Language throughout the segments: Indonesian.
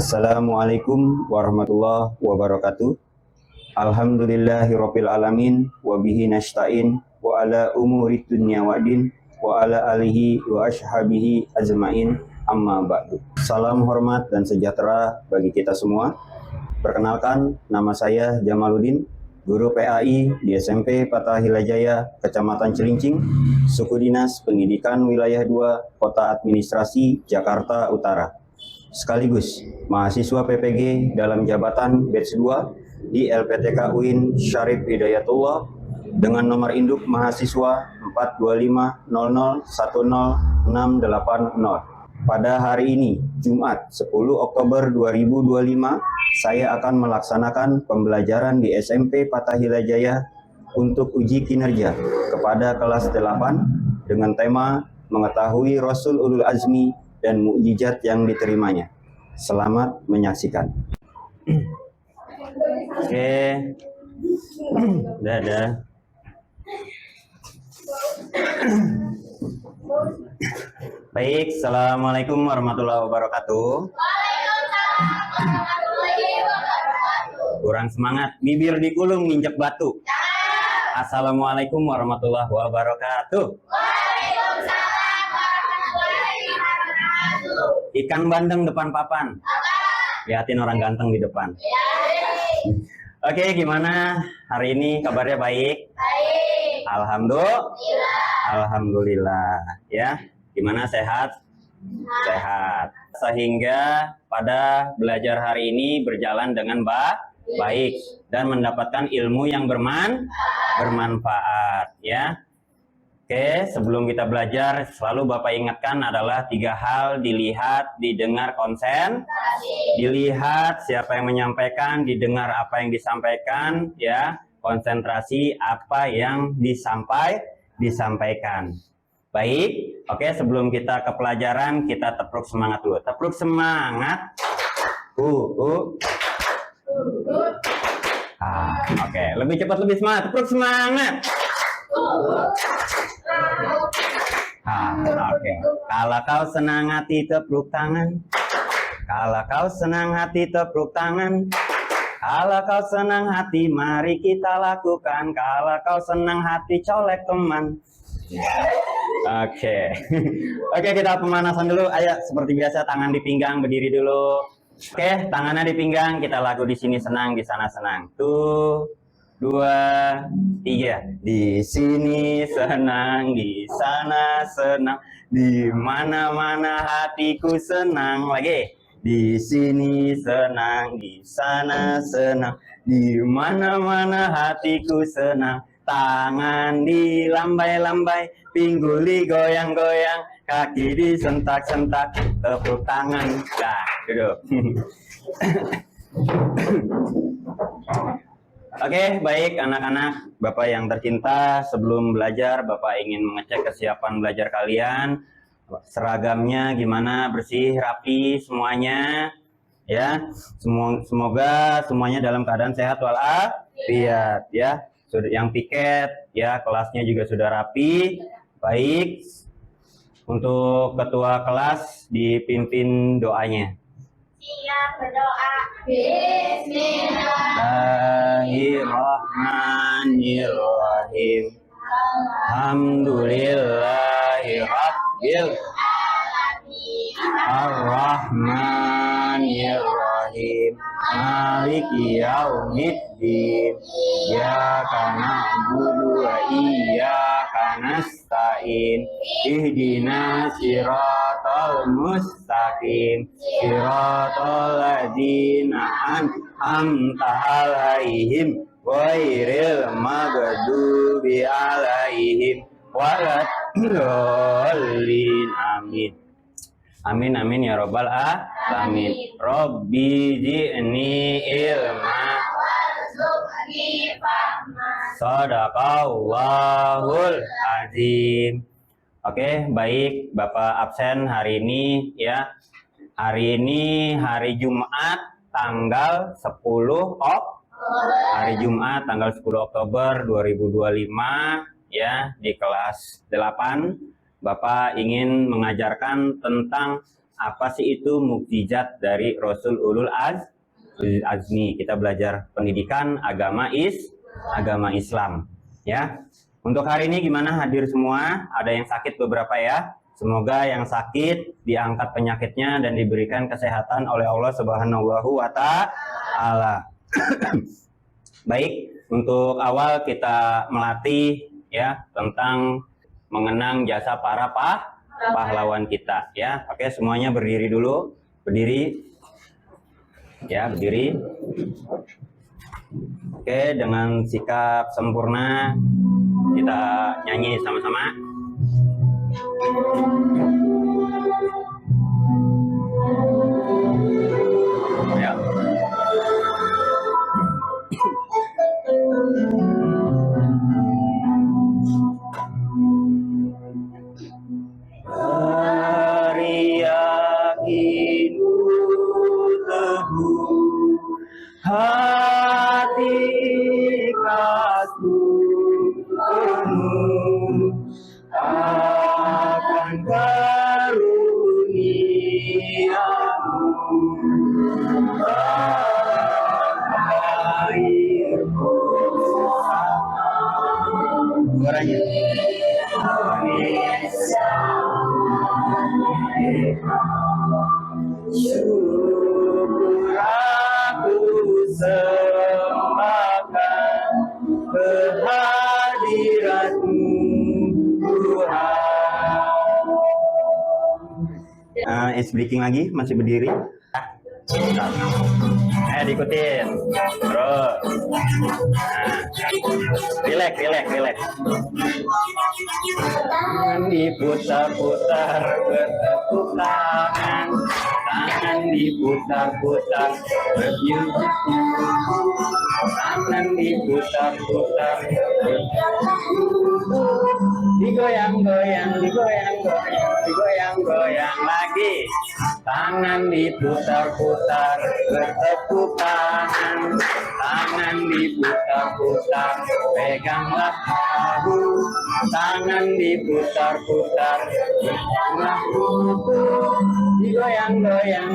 Assalamualaikum warahmatullahi wabarakatuh. Alhamdulillahirabbil alamin wa bihi nasta'in wa ala umuri dunya waddin wa ala alihi wa ashabihi ajmain amma ba'du. Salam hormat dan sejahtera bagi kita semua. Perkenalkan, nama saya Jamaluddin, guru PAI di SMP Fathahillah Jaya, Kecamatan Cilincing, Suku Dinas Pendidikan Wilayah 2, Kota Administrasi Jakarta Utara. Sekaligus mahasiswa PPG dalam jabatan batch 2 di LPTK UIN Syarif Hidayatullah dengan nomor induk mahasiswa 42500100680. Pada hari ini, Jumat 10 Oktober 2025, saya akan melaksanakan pembelajaran di SMP Fathahillah Jaya untuk uji kinerja kepada kelas 8 dengan tema mengetahui Rasul Ulul Azmi dan mukjizat yang diterimanya. Selamat menyaksikan. Oke. Dadah. Baik, Assalamualaikum warahmatullahi wabarakatuh. Kurang semangat, bibir dikulung nginjek batu. Assalamualaikum warahmatullahi wabarakatuh. Ikan bandeng depan papan. Lihatin orang ganteng di depan. Oke, gimana hari ini? Kabarnya baik? Baik. Alhamdulillah. Ya, gimana sehat? Sehat. Sehingga pada belajar hari ini berjalan dengan baik dan mendapatkan ilmu yang bermanfaat. Ya. Oke, sebelum kita belajar, selalu Bapak ingatkan adalah 3 hal: dilihat, didengar, konsen. Dilihat siapa yang menyampaikan, didengar apa yang disampaikan, ya, konsentrasi apa yang disampaikan. Baik, oke, sebelum kita ke pelajaran, kita tepruk semangat dulu. Tepruk semangat. Oke, lebih cepat, lebih semangat. Tepruk semangat. Oke. Kalau kau senang hati tepuk tangan. Kalau kau senang hati tepuk tangan. Kalau kau senang hati mari kita lakukan. Kalau kau senang hati colek teman. Oke. Oke, kita pemanasan dulu. Ayo, seperti biasa tangan di pinggang, berdiri dulu. Oke, tangannya di pinggang, kita lagu di sini senang, di sana senang. 2, 3. Di sini senang, di sana senang, di mana-mana hatiku senang. Lagi. Di sini senang, di sana senang, di mana-mana hatiku senang. Tangan dilambai-lambai, pinggul digoyang-goyang, kaki disentak-sentak, tepuk tangan. Dah, duduk. Oke, baik anak-anak, Bapak yang tercinta, sebelum belajar Bapak ingin mengecek kesiapan belajar kalian. Seragamnya gimana, bersih, rapi semuanya, ya. Semoga semuanya dalam keadaan sehat walafiat, ya. Yang piket, ya, kelasnya juga sudah rapi. Baik, untuk ketua kelas dipimpin doanya. Siap berdoa. Bismillahirrahmanirrahim. Alhamdulillahirabbil Ar-Rahmanirrahim. Maliki yaumiddin. Iyyaka na'budu wa iyyaka nasta'in. Ihdinas siratal mustaqim. Siratal ladzina an'amta 'alaihim ghairil maghdubi 'alaihim waladdallin. Amin. Amin amin ya robbal alamin. Robbi zidni ilma warzuqni fahma. Shadaqallahul azim. Oke, baik, Bapak absen hari ini, ya. Hari ini hari Jumat tanggal 10 Oktober 2025, ya, di kelas 8 Bapak ingin mengajarkan tentang apa sih itu mukjizat dari Rasul Ulul Azmi. Kita belajar pendidikan agama Islam ya. Untuk hari ini gimana hadir semua? Ada yang sakit beberapa ya. Semoga yang sakit diangkat penyakitnya dan diberikan kesehatan oleh Allah Subhanahu wa Ta'ala. Baik, untuk awal kita melatih ya tentang mengenang jasa para pahlawan kita ya. Oke, semuanya berdiri dulu. Berdiri. Ya, berdiri. Oke, dengan sikap sempurna kita nyanyi sama-sama. Ya. Hari yakin teguh hati kasih penuh akan karuniamu airku suaranya syukur aku sembahkan kehadiratmu Tuhan. Is breaking lagi, masih berdiri. Diikutin terus. Relax. Diputar-putar bertepuk tangan, tangan diputar-putar tangan diputar-putar digoyang-goyang lagi, tangan diputar-putar bertepuk tangan, tangan diputar-putar peganglah bahu, tangan diputar-putar digoyang-goyang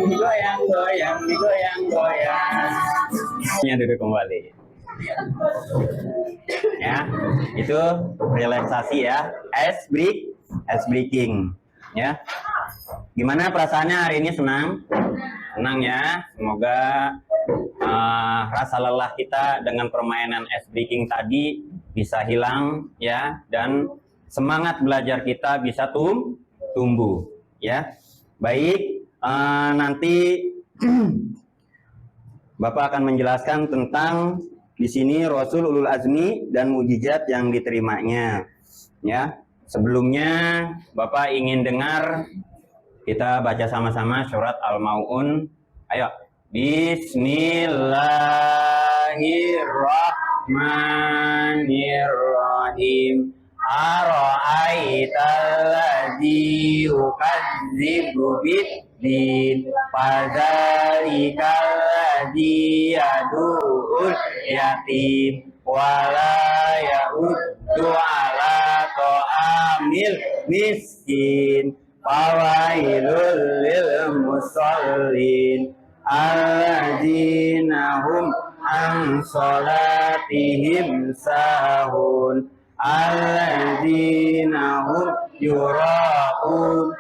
duduk kembali ya. Itu relaksasi ya, ice breaking ya. Gimana perasaannya hari ini? Senang ya. Semoga rasa lelah kita dengan permainan ice breaking tadi bisa hilang ya, dan semangat belajar kita bisa tumbuh ya. Baik, nanti Bapak akan menjelaskan tentang di sini Rasul Ulul Azmi dan mukjizat yang diterimanya ya. Sebelumnya Bapak ingin dengar kita baca sama-sama surat Al-Maun. Ayo. Bismillahirrahmanirrahim. Ara'aital ladzi yukadzibu biddin fadzalikal ladzi yad'ul yatim wala ya'uddu ala ta'amil miskin fawailul lil musallin alladzina hum an salatihim sahun alladzina hum yura'un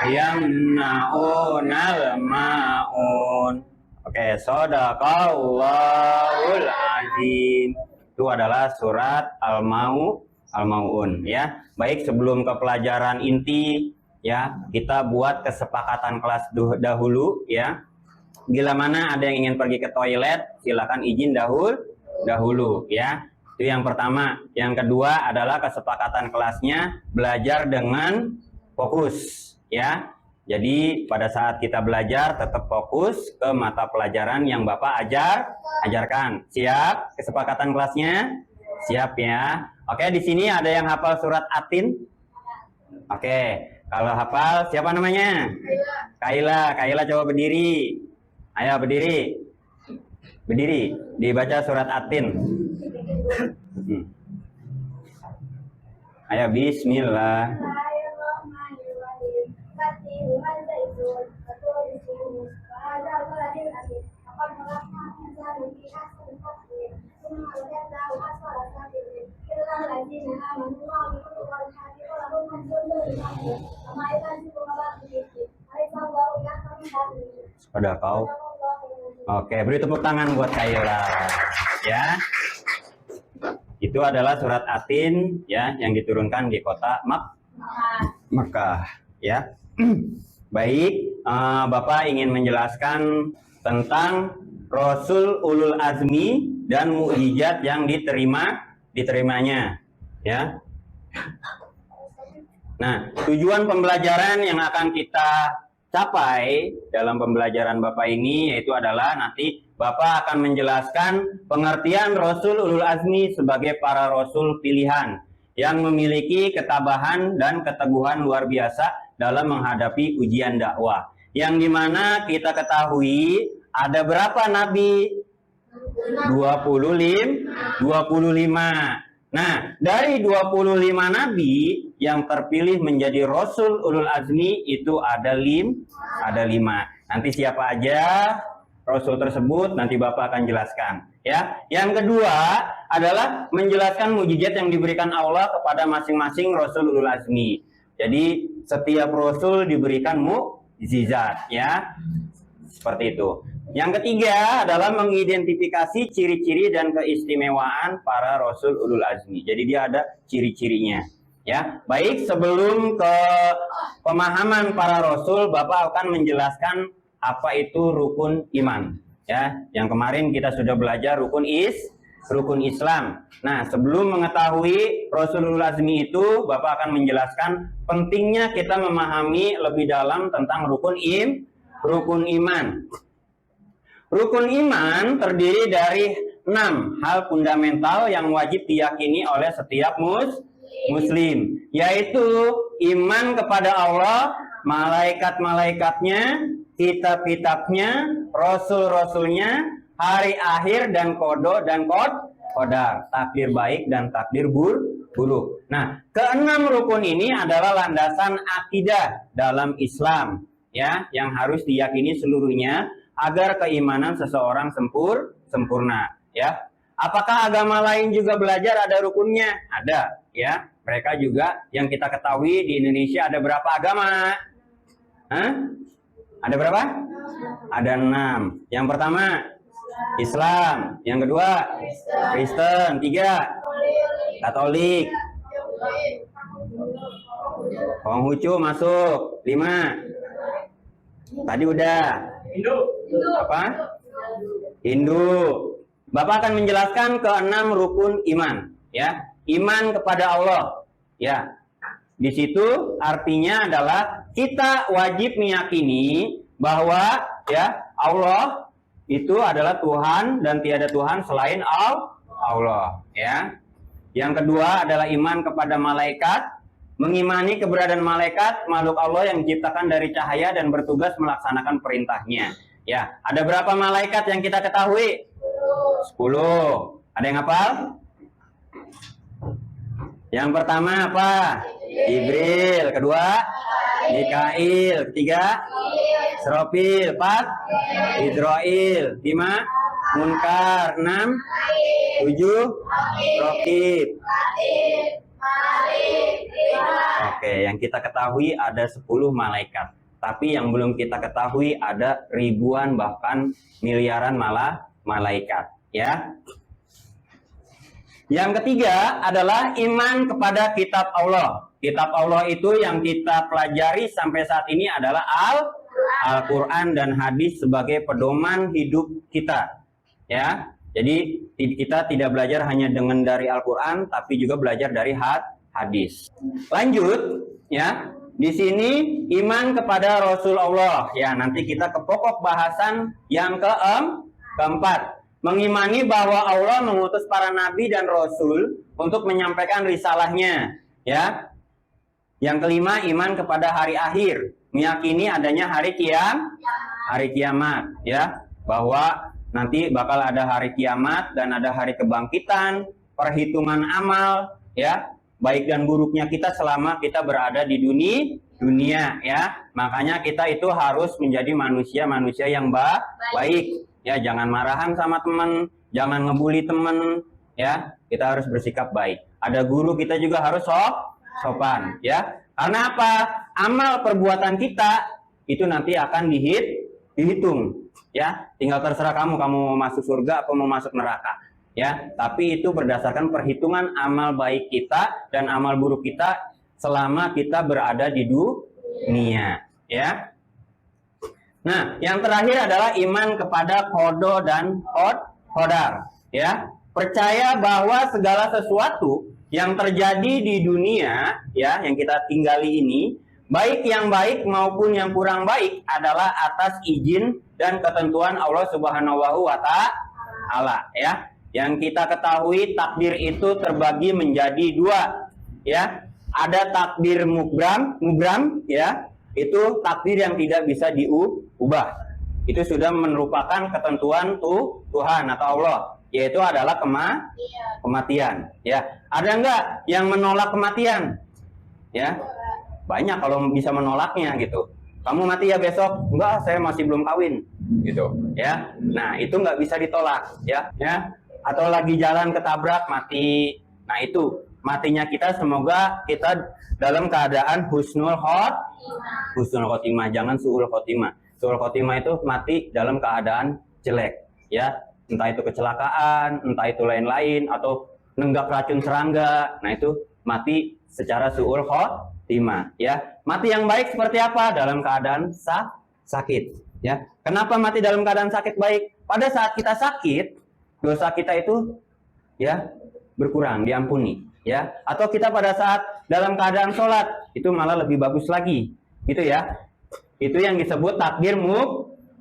yamna'unal ma'un. Oke, shadaqallahul azim. Itu adalah surat Al-Maun ya. Baik, sebelum ke pelajaran inti ya, kita buat kesepakatan kelas dahulu ya. Bila mana ada yang ingin pergi ke toilet, silakan izin dahulu ya. Itu yang pertama. Yang kedua adalah kesepakatan kelasnya belajar dengan fokus ya. Jadi pada saat kita belajar tetap fokus ke mata pelajaran yang Bapak ajarkan. Siap kesepakatan kelasnya? Siap ya. Oke, di sini ada yang hafal surat Atin? Oke, kalau hafal siapa namanya? Kaila coba berdiri. Ayo berdiri. Dibaca surat Atin. Ayo bismillah. Pada kau. Oke, beri tepuk tangan buat Kayla. Ya. Itu adalah surat Atin ya yang diturunkan di kota Makkah ya. Baik, Bapak ingin menjelaskan tentang Rasul Ulul Azmi dan mukjizat yang diterimanya ya. Nah, tujuan pembelajaran yang akan kita capai dalam pembelajaran Bapak ini yaitu adalah nanti Bapak akan menjelaskan pengertian Rasul Ulul Azmi sebagai para rasul pilihan yang memiliki ketabahan dan keteguhan luar biasa dalam menghadapi ujian dakwah. Yang dimana kita ketahui ada berapa nabi? 25. Nah, dari 25 nabi yang terpilih menjadi Rasul Ulul Azmi itu ada 5. Nanti siapa aja Rasul tersebut nanti Bapak akan jelaskan ya. Yang kedua adalah menjelaskan mukjizat yang diberikan Allah kepada masing-masing Rasul Ulul Azmi. Jadi setiap Rasul diberikan mukjizat ya. Seperti itu. Yang ketiga adalah mengidentifikasi ciri-ciri dan keistimewaan para Rasul Ulul Azmi. Jadi dia ada ciri-cirinya ya. Baik, sebelum ke pemahaman para Rasul, Bapak akan menjelaskan apa itu rukun iman ya. Yang kemarin kita sudah belajar rukun Islam. Nah, sebelum mengetahui Rasulul Azmi itu, Bapak akan menjelaskan pentingnya kita memahami lebih dalam tentang rukun iman. Rukun iman terdiri dari 6 hal fundamental yang wajib diyakini oleh setiap muslim, yaitu iman kepada Allah, malaikat-malaikatnya, kitab-kitabnya, rasul-rasulnya, hari akhir dan qadar, takdir baik dan takdir buruk. Nah, keenam rukun ini adalah landasan akidah dalam Islam ya, yang harus diyakini seluruhnya agar keimanan seseorang sempurna ya. Apakah agama lain juga belajar ada rukunnya? Ada ya. Mereka juga yang kita ketahui di Indonesia ada berapa agama? Ada berapa? Ada 6. Yang pertama Islam, yang kedua Kristen, 3 Katolik, Konghucu masuk, 5 tadi udah apa? Hindu. Bapak akan menjelaskan ke-6 rukun iman ya. Iman kepada Allah ya. Di situ artinya adalah kita wajib meyakini bahwa ya Allah itu adalah Tuhan dan tiada Tuhan selain Allah ya. Yang kedua adalah iman kepada malaikat, mengimani keberadaan malaikat, makhluk Allah yang diciptakan dari cahaya dan bertugas melaksanakan perintahnya. Ya, ada berapa malaikat yang kita ketahui? 10. Ada yang hafal? Yang pertama apa? Jibril. Kedua? Mikail. Ketiga? Israfil. 4? Israil. 5? Munkar. 6? 7? Raqib. Oke, yang kita ketahui ada 10 malaikat. Tapi yang belum kita ketahui ada ribuan bahkan miliaran malaikat ya. Yang ketiga adalah iman kepada kitab Allah. Kitab Allah itu yang kita pelajari sampai saat ini adalah Al-Quran dan hadis sebagai pedoman hidup kita ya. Jadi kita tidak belajar hanya dengan dari Al-Quran tapi juga belajar dari hadis. Lanjut ya. Di sini iman kepada Rasulullah ya. Nanti kita ke pokok bahasan yang keempat. Mengimani bahwa Allah mengutus para nabi dan rasul untuk menyampaikan risalahnya ya. Yang kelima iman kepada hari akhir. Meyakini adanya hari kiamat ya. Bahwa nanti bakal ada hari kiamat dan ada hari kebangkitan, perhitungan amal ya. Baik dan buruknya kita selama kita berada di dunia ya. Makanya kita itu harus menjadi manusia yang baik ya. Jangan marahan sama teman, jangan ngebully teman ya. Kita harus bersikap baik. Ada guru kita juga harus sopan ya. Karena apa? Amal perbuatan kita itu nanti akan dihitung, ya. Tinggal terserah kamu mau masuk surga atau mau masuk neraka, ya. Tapi itu berdasarkan perhitungan amal baik kita dan amal buruk kita selama kita berada di dunia, ya. Nah, yang terakhir adalah iman kepada qada dan qadar, ya. Percaya bahwa segala sesuatu yang terjadi di dunia, ya, yang kita tinggali ini, baik yang baik maupun yang kurang baik adalah atas izin dan ketentuan Allah Subhanahu wa Ta'ala, ya. Yang kita ketahui takdir itu terbagi menjadi dua, ya. Ada takdir mubram, ya. Itu takdir yang tidak bisa diubah. Itu sudah merupakan ketentuan Tuhan atau Allah, yaitu adalah kematian, ya. Ada enggak yang menolak kematian? Ya. Banyak kalau bisa menolaknya gitu. Kamu mati ya besok? Enggak, saya masih belum kawin, gitu, ya. Nah, itu enggak bisa ditolak, ya. Atau lagi jalan ketabrak mati. Nah, itu matinya kita, semoga kita dalam keadaan husnul khotimah, jangan su'ul khotimah. Su'ul khotimah itu mati dalam keadaan jelek, ya. Entah itu kecelakaan, entah itu lain-lain, atau nenggak racun serangga. Nah, itu mati secara su'ul khotimah, ya. Mati yang baik seperti apa? Dalam keadaan sakit, ya. Kenapa mati dalam keadaan sakit baik? Pada saat kita sakit, dosa kita itu, ya, berkurang, diampuni, ya. Atau kita pada saat dalam keadaan sholat, itu malah lebih bagus lagi, gitu ya. Itu yang disebut takdir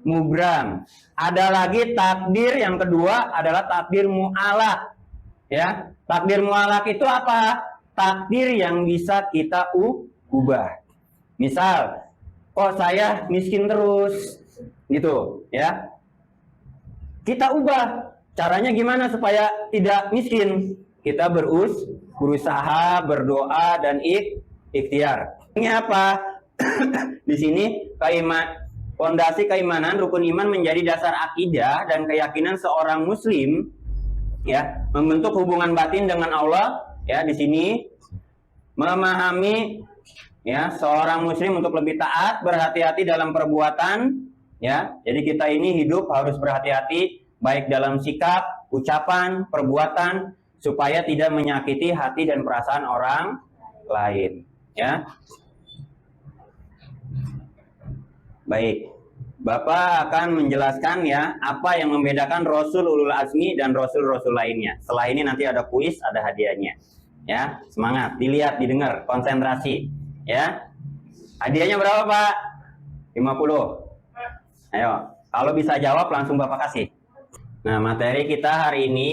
mubram. Ada lagi takdir yang kedua adalah takdir mu'alaq, ya. Takdir mu'alaq itu apa? Takdir yang bisa kita ubah. Misal, kok saya miskin terus, gitu, ya. Kita ubah. Caranya gimana supaya tidak miskin? Kita berusaha, berdoa, dan ikhtiar. Ini apa? Di sini fondasi keimanan, rukun iman menjadi dasar akidah dan keyakinan seorang muslim, ya, membentuk hubungan batin dengan Allah, ya. Di sini memahami, ya, seorang muslim untuk lebih taat, berhati-hati dalam perbuatan, ya. Jadi kita ini hidup harus berhati-hati baik dalam sikap, ucapan, perbuatan, supaya tidak menyakiti hati dan perasaan orang lain, ya. Baik, Bapak akan menjelaskan, ya, apa yang membedakan Rasul Ulul Azmi dan Rasul-Rasul lainnya. Setelah ini nanti ada kuis, ada hadiahnya, ya. Semangat, dilihat, didengar, konsentrasi, ya. Hadiahnya berapa, Pak? 50. Ayo, kalau bisa jawab langsung Bapak kasih. Nah, materi kita hari ini,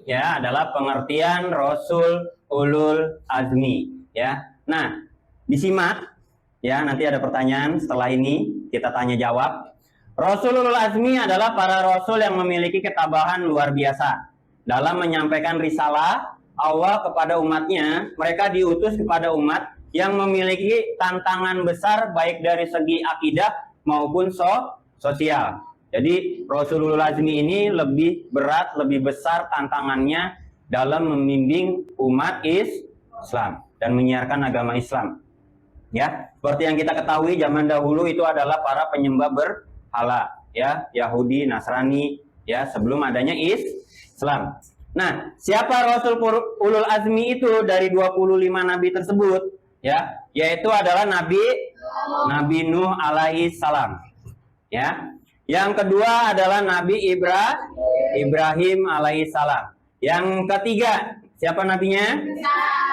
ya, adalah pengertian Rasul Ulul Azmi, ya. Nah, disimak, ya, nanti ada pertanyaan setelah ini, kita tanya jawab. Rasul Ulul Azmi adalah para rasul yang memiliki ketabahan luar biasa dalam menyampaikan risalah Allah kepada umatnya. Mereka diutus kepada umat yang memiliki tantangan besar baik dari segi akidah maupun sosial. Jadi Rasulul Azmi ini lebih berat, lebih besar tantangannya dalam membimbing umat Islam dan menyiarkan agama Islam. Ya, seperti yang kita ketahui zaman dahulu itu adalah para penyembah berhala, ya, Yahudi, Nasrani, ya, sebelum adanya Islam. Nah, siapa Rasul Ulul Azmi itu dari 25 nabi tersebut, ya, yaitu adalah Nabi Nuh alaihi salam, ya. Yang kedua adalah Nabi Ibrahim alaihissalam. Yang ketiga, siapa nabinya?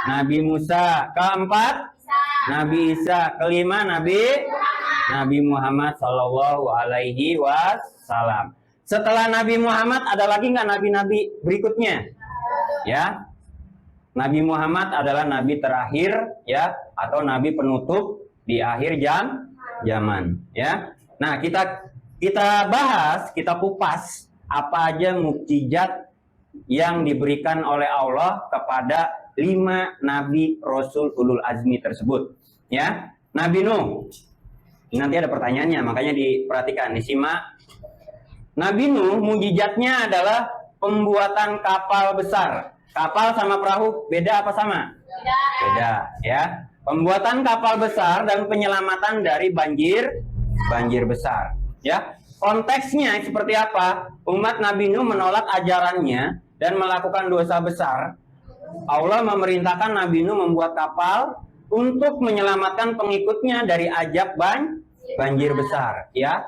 Nabi Musa. Keempat, Nabi Isa. Kelima, Nabi Muhammad Sallallahu Alaihi Wasallam. Setelah Nabi Muhammad ada lagi nggak nabi-nabi berikutnya? Ya, Nabi Muhammad adalah nabi terakhir, ya, atau nabi penutup di akhir zaman. Ya, nah kita bahas, kita kupas apa aja mukjizat yang diberikan oleh Allah kepada 5 nabi Rasul Ulul Azmi tersebut, ya. Nabi Nuh, nanti ada pertanyaannya, makanya diperhatikan, disimak. Nabi Nuh mukjizatnya adalah pembuatan kapal besar. Kapal sama perahu beda apa sama? Beda, ya. Pembuatan kapal besar dan penyelamatan dari banjir besar. Ya, konteksnya seperti apa? Umat Nabi Nuh menolak ajarannya dan melakukan dosa besar. Allah memerintahkan Nabi Nuh membuat kapal untuk menyelamatkan pengikutnya dari azab banjir besar, ya.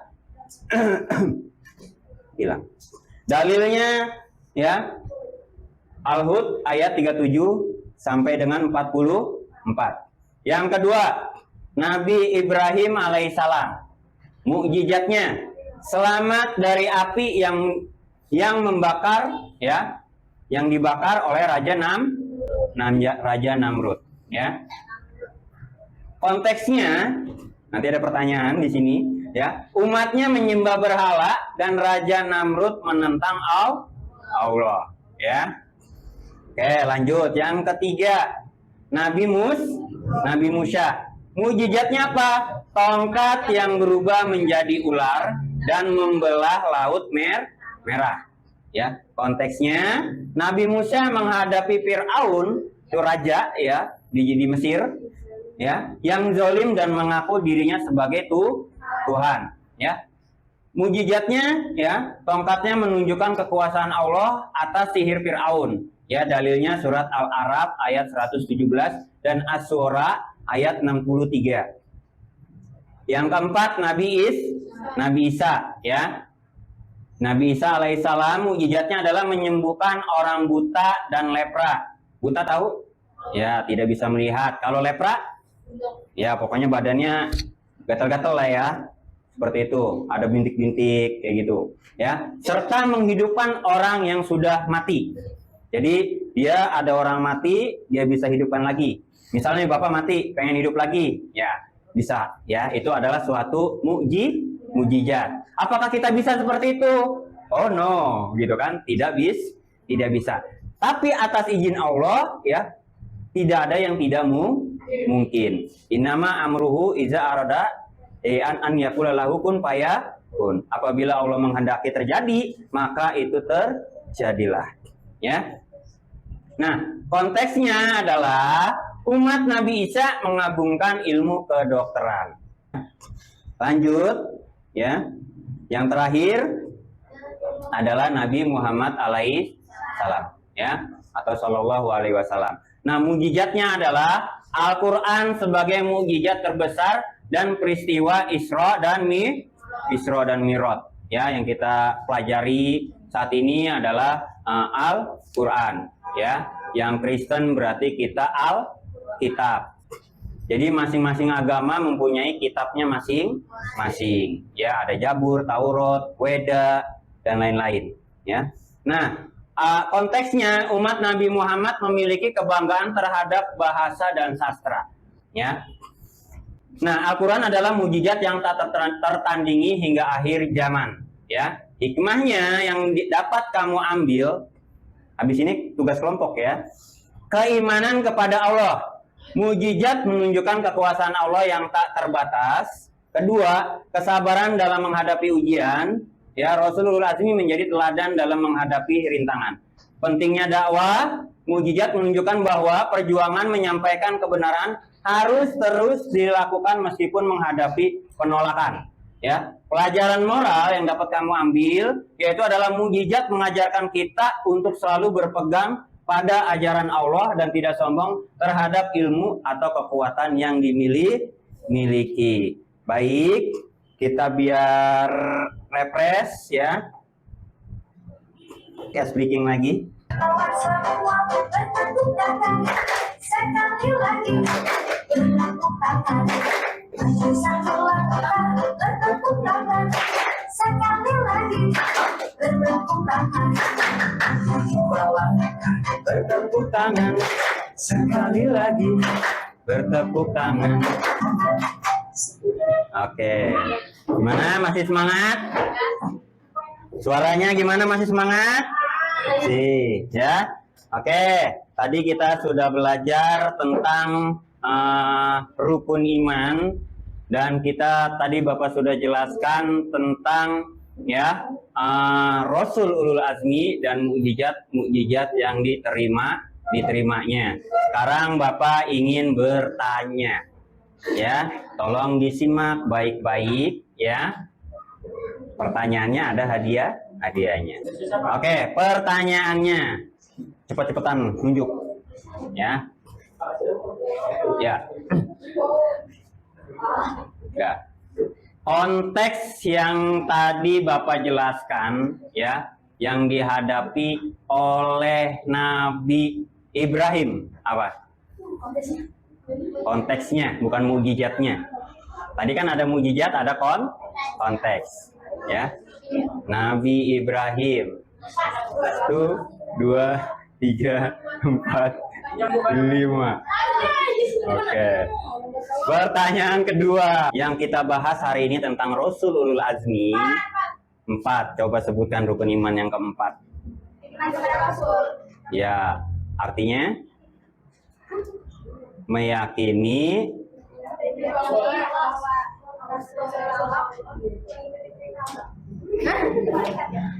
Hilang. Dalilnya ya Al-Hud ayat 37 sampai dengan 44. Yang kedua, Nabi Ibrahim alaihissalam. Mukjizatnya selamat dari api yang membakar, ya, yang dibakar oleh Raja Namrud, ya. Konteksnya nanti ada pertanyaan di sini, ya. Umatnya menyembah berhala dan Raja Namrud menentang Allah, ya. Oke, lanjut. Yang ketiga, Nabi Musa. Mujizatnya apa? Tongkat yang berubah menjadi ular dan membelah laut merah. Ya, konteksnya Nabi Musa menghadapi Firaun, itu raja, ya, di Mesir, ya, yang zalim dan mengaku dirinya sebagai Tuhan, ya. Mujizatnya, ya, tongkatnya menunjukkan kekuasaan Allah atas sihir Firaun. Ya, dalilnya surat Al-A'raf ayat 117 dan As-Syura ayat 63. Yang keempat, Nabi Isa, ya. Nabi Isa alaihissalam mujizatnya adalah menyembuhkan orang buta dan lepra. Buta tahu? Ya, tidak bisa melihat. Kalau lepra? Ya, pokoknya badannya gatal-gatal lah, ya. Seperti itu, ada bintik-bintik kayak gitu, ya. Serta menghidupkan orang yang sudah mati. Jadi dia ada orang mati, dia bisa hidupkan lagi. Misalnya Bapak mati, pengen hidup lagi, ya bisa. Ya, itu adalah suatu mukjizat. Apakah kita bisa seperti itu? Oh no, gitu kan? Tidak bisa. Tapi atas izin Allah, ya, tidak ada yang tidak mungkin. Innama amruhu iza arada an yakula lahu kun fayakun. Apabila Allah menghendaki terjadi, maka itu terjadilah. Ya. Nah, konteksnya adalah umat Nabi Isa mengagungkan ilmu kedokteran. Lanjut, ya. Yang terakhir adalah Nabi Muhammad alaihissalam, ya, atau sallallahu alaihi wasallam. Nah, mukjizatnya adalah Al-Qur'an sebagai mukjizat terbesar dan peristiwa Isra dan Mi'raj. Ya, yang kita pelajari saat ini adalah Al-Qur'an, ya. Yang Kristen berarti kita Alkitab. Jadi masing-masing agama mempunyai kitabnya masing-masing. Ya, ada Jabur, Taurat, Weda, dan lain-lain. Ya. Nah, konteksnya umat Nabi Muhammad memiliki kebanggaan terhadap bahasa dan sastra. Ya. Nah, Al-Quran adalah mukjizat yang tak tertandingi hingga akhir zaman. Ya, hikmahnya yang dapat kamu ambil. Habis ini tugas kelompok, ya. Keimanan kepada Allah. Mukjizat menunjukkan kekuasaan Allah yang tak terbatas. Kedua, kesabaran dalam menghadapi ujian. Ya, Rasulullah Azmi menjadi teladan dalam menghadapi rintangan. Pentingnya dakwah, mukjizat menunjukkan bahwa perjuangan menyampaikan kebenaran harus terus dilakukan meskipun menghadapi penolakan. Ya, pelajaran moral yang dapat kamu ambil yaitu adalah mukjizat mengajarkan kita untuk selalu berpegang pada ajaran Allah dan tidak sombong terhadap ilmu atau kekuatan yang dimiliki. Baik, kita biar refresh, ya. Oke, speaking lagi. Bertepuk tangan sekali lagi, bertepuk tangan. Oke, gimana, masih semangat? Suaranya gimana, masih semangat? Sih, ya. Oke, tadi kita sudah belajar tentang rukun iman dan kita tadi Bapak sudah jelaskan tentang, ya, Rasul Ulul Azmi dan mukjizat yang diterimanya. Sekarang Bapak ingin bertanya, ya, tolong disimak baik-baik, ya. Pertanyaannya ada hadiahnya. Oke, pertanyaannya. Cepat-cepatan nunjuk. Ya. Ya. Ya. Konteks yang tadi Bapak jelaskan ya, yang dihadapi oleh Nabi Ibrahim apa? Konteksnya, bukan mukjizatnya. Tadi kan ada mukjizat, ada konteks, ya. Nabi Ibrahim. 1, 2, 3, 4, 5. Oke. Pertanyaan kedua yang kita bahas hari ini tentang Rasul Ulul Azmi 4. Coba sebutkan rukun iman yang keempat. Ya, artinya meyakini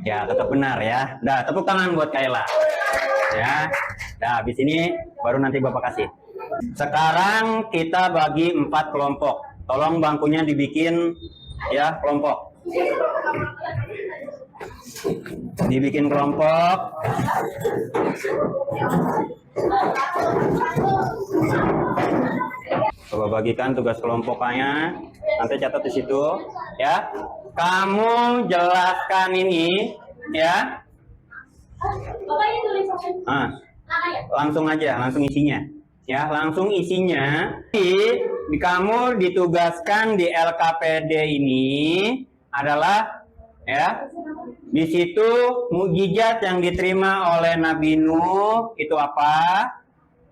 ya, tetap benar ya. Dah, tepuk tangan buat Kayla. Ya. Dah, habis ini baru nanti Bapak kasih. Sekarang kita bagi 4 kelompok. Tolong bangkunya dibikin ya, kelompok. Dibikin kelompok. Coba bagikan tugas kelompoknya. Nanti catat di situ ya. Kamu jelaskan ini ya. Langsung aja, langsung isinya. Ya, langsung isinya. Kamu ditugaskan di LKPD ini adalah ya, di situ mukjizat yang diterima oleh Nabi Nuh itu apa?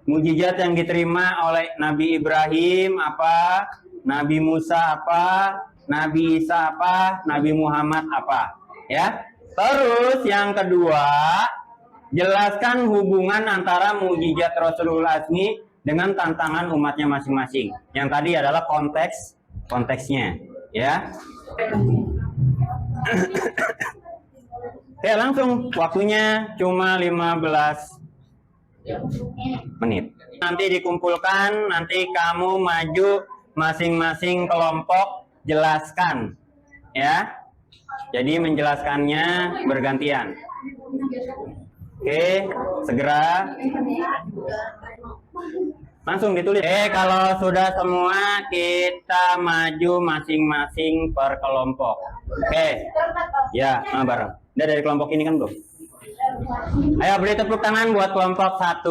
Mukjizat yang diterima oleh Nabi Ibrahim apa? Nabi Musa apa? Nabi Isa apa? Nabi Muhammad apa? Ya. Terus yang kedua, jelaskan hubungan antara mukjizat Rasulullah Azmi dengan tantangan umatnya masing-masing. Yang tadi adalah konteksnya, ya. Ya, langsung waktunya cuma 15 menit. Nanti dikumpulkan, nanti kamu maju masing-masing kelompok jelaskan, ya. Jadi menjelaskannya bergantian. Oke, segera. Langsung ditulis. Kalau sudah semua kita maju masing-masing per kelompok. Ya, bareng. Udah dari kelompok ini kan belum? Ayo beri tepuk tangan buat kelompok 1.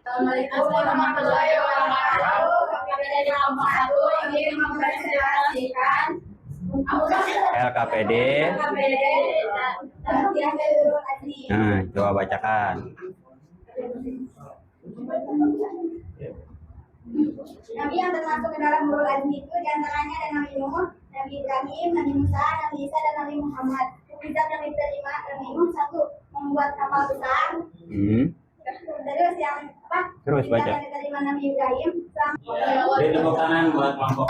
Assalamualaikum warahmatullahi wabarakatuh. Dari kelompok 1 ingin mempresentasikan LKPD. Nah, coba bacakan. Nabi yang termasuk ke dalam Ulul Azmi itu diantaranya ada Nabi Nuh, Nabi Ibrahim, Nabi Musa, Nabi Isa, dan Nabi Muhammad. Mukjizat yang diterima Nabi Nuh 1, membuat kapal besar. Terus yang apa? Terus baca. Yang diterima Nabi Ibrahim. Beri tepuk tangan buat kelompok.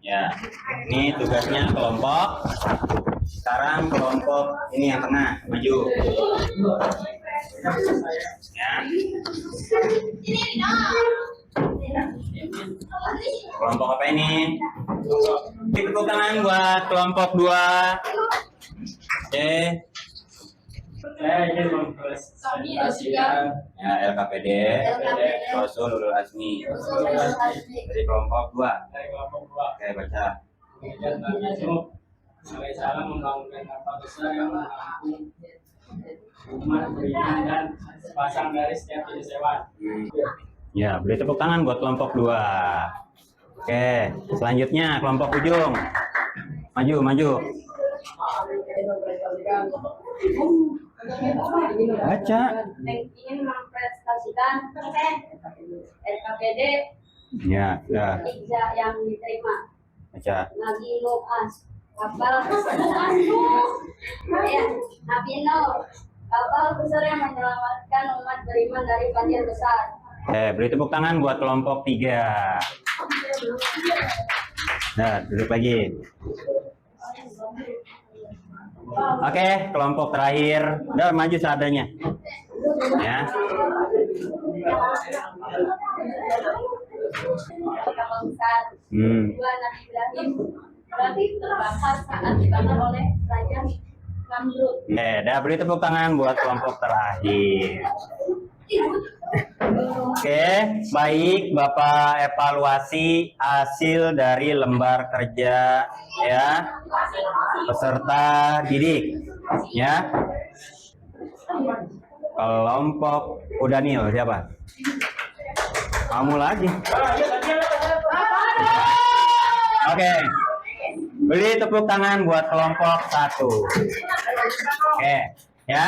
Ya, ini tugasnya kelompok. Sekarang kelompok ini yang tengah, maju. Ya. Kelompok apa ini? Tepuk tangan buat kelompok 2. Oke. Saya ingin mempresentasikan Ya, LKPD. Rasul Ulul Azmi. Dari kelompok 2. dari kelompok 2. Oke, baca. Dan Nabi Nuh sebagai cara membangunkan kapal besar yang menampung umat beriman dan sepasang dari setiap jenis hewan. Ya, beri tepuk tangan buat kelompok 2. Oke, selanjutnya kelompok ujung. Maju, maju. Baca. Ingin mempresentasikan LKPD Ya, sudah. yang diterima Baca. Nabi Nuh kapal ya, Nabi Nuh kapal besar yang menyelamatkan umat beriman dari banjir besar. Beri tepuk tangan buat kelompok 3. Nah, duduk lagi. Oke, kelompok terakhir. Udah maju seadanya. Ya. kapal besar. Dua, Nabi Ibrahim berarti terbakar saat dibakar oleh Raja Namrud. Dah beri tepuk tangan buat kelompok terakhir. Oke, baik Bapak evaluasi hasil dari lembar kerja ya peserta didik ya. Kelompok Udanil siapa? Kamu lagi. Oke. Beri tepuk tangan buat kelompok 1. Oke, ya.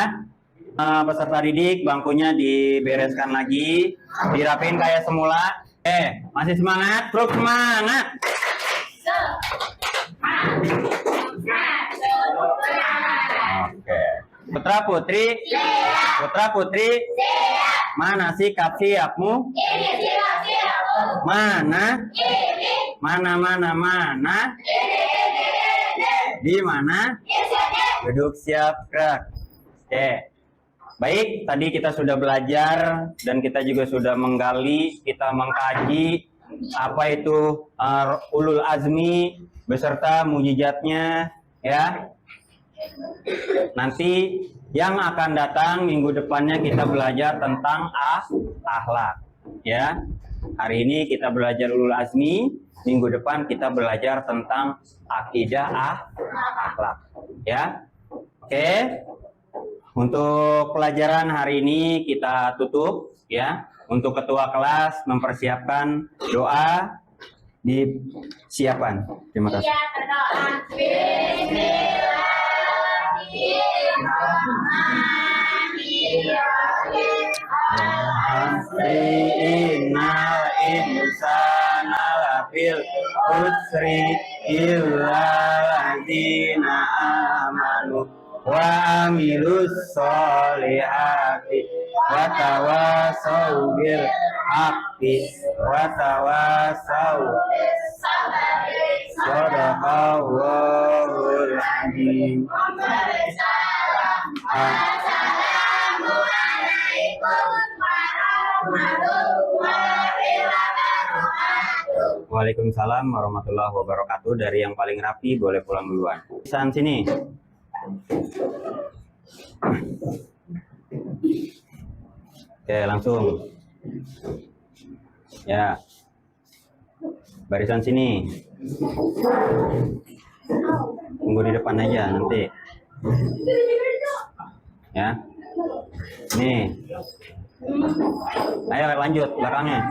Peserta didik bangkunya dibereskan lagi, dirapin kayak semula. Masih semangat? Terus semangat. Oke. Putra Putri? Putra Putri? Mana sikap siapmu? Mana? Mana? Di mana? Duduk siap gerak. Oke. Baik, tadi kita sudah belajar dan kita juga sudah menggali, kita mengkaji apa itu ulul azmi beserta mujizatnya ya. Nanti yang akan datang minggu depannya kita belajar tentang akhlak ya. Hari ini kita belajar ulul azmi, minggu depan kita belajar tentang akidah akhlak ya. Oke. Untuk pelajaran hari ini kita tutup ya. Untuk ketua kelas mempersiapkan doa disiapkan. Terima kasih. Innal insana lafil khusri illa ladzina amanu wa amilus solihati wa tawasau bil haqqi wa tawasau sadaqallahul azim. Waalaikumsalam warahmatullahi wabarakatuh. Dari yang paling rapi boleh pulang duluan. San sini. Oke, langsung. Ya. Barisan sini. Tunggu di depan aja nanti. Ya. Nih. Ayo lanjut belakangnya.